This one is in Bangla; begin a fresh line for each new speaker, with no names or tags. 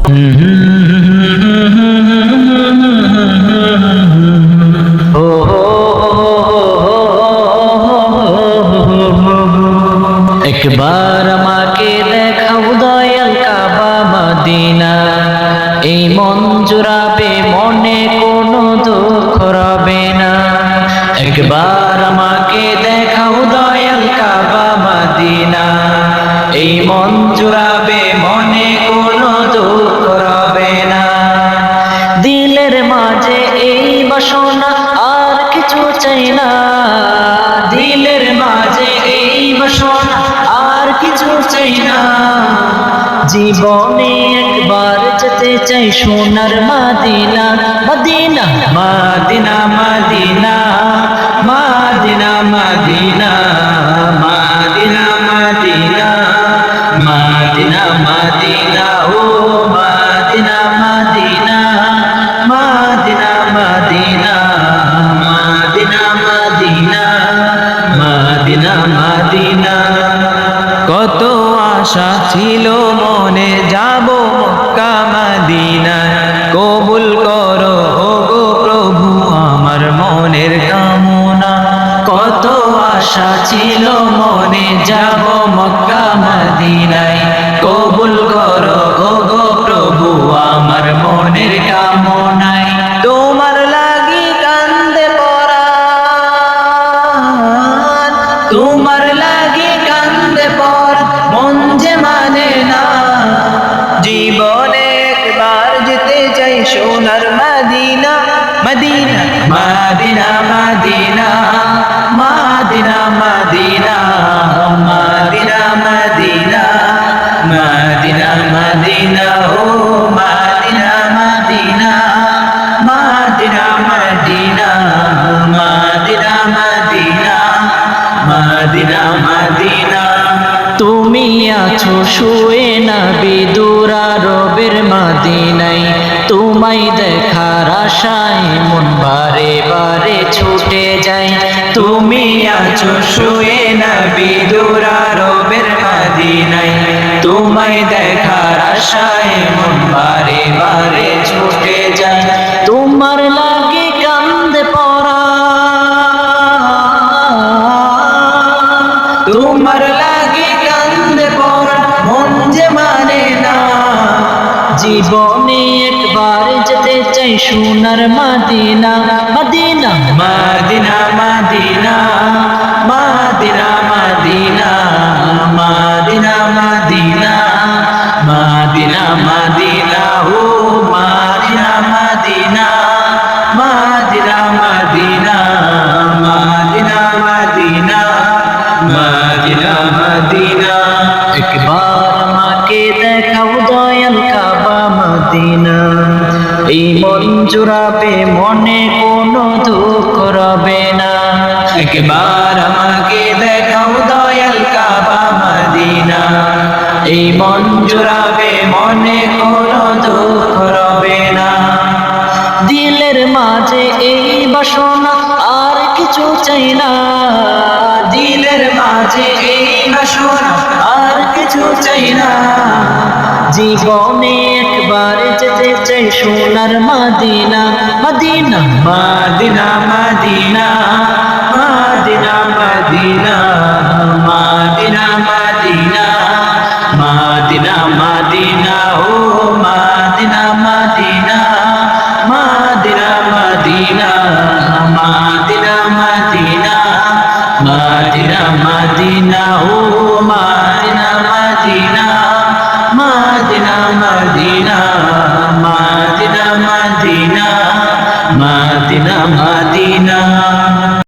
একবার আমাকে দেখাও দয়াল কাবা মদিনা, এই মন জুড়াবে মনে কোনো দুঃখ রবে না। একবার আমাকে দেখাও দয়াল কাবা মদিনা, এই মন জুড়াবে মনে কোনো দুঃখ রবে না। দিলের মাঝে এই বাসনা আর কিছু চাই না, দিলের মাঝে এই বাসনা আর কিছু চাই না। জীবনে একবার যেতে চাই সোনার Medina, Medina Medina Medina Medina Medina Medina Medina Medina Medina ও Medina Medina Medina Medina Medina Medina Medina Medina. কত আশা ছিল মনে যাব মক্কা মদিনা, কবুল করো ওগো প্রভু আমার মনের কামনা। কত আশা ছিল মনে যাব মক্কা মদিনায়, কবুল করো ওগো প্রভু আমার মনের কামনায়। তোমার লাগি কান্দে পরাণ, তোমার লাগি কান্দে পরাণ, মন যে মানে না। জীবনে একবার যেতে চাই সোনার Medina, Medina Medina Medina Medina Medina Medina Medina Medina Medina ও Medina Medina Medina Medina Medina Medina Medina Medina. তুমি আছো শুয়ে নবী দূর আরবের মদিনায়, তোমায় দেখার আশায় মন বারে বারে ছুটে যায়। তুমি আছো শুয়ে নবী দূর আরবের মদিনায়, তোমায় দেখার আশায় মন বারে বারে ছুটে যায়। তোমার লাগে কান্দে পরাণ, তোমার লাগে কান্দে পরাণ, মন যে মানে না। জীবনে একবার যেতে চাই সোনার Medina, Medina Medina Medina Medina Medina Medina Medina Medina Medina ও Medina Medina Medina Medina Medina Medina Medina Medina. একবার আমাকে দেখাও দয়াল কাবা মদিনা, এই মন জুড়াবে মনে কোনো দুঃখ রবে না। একবার আমাকে দেখাও দয়াল কাবা মদিনা, এই মন জুড়াবে মনে কোনো দুঃখ রবে না। দিলের মাঝে এই বাসনা আর কিছু চাই না, দিলের মাঝে এই বাসনা আর কিছু চাই না। জীবনে একবার যেতে চাই সোনার Medina, Medina Medina Medina Medina Medina Medina Medina Medina Medina ও Medina Medina Medina Medina Medina Medina Medina Medina ও Medina Medina Medina Medina Medina Medina Medina Medina.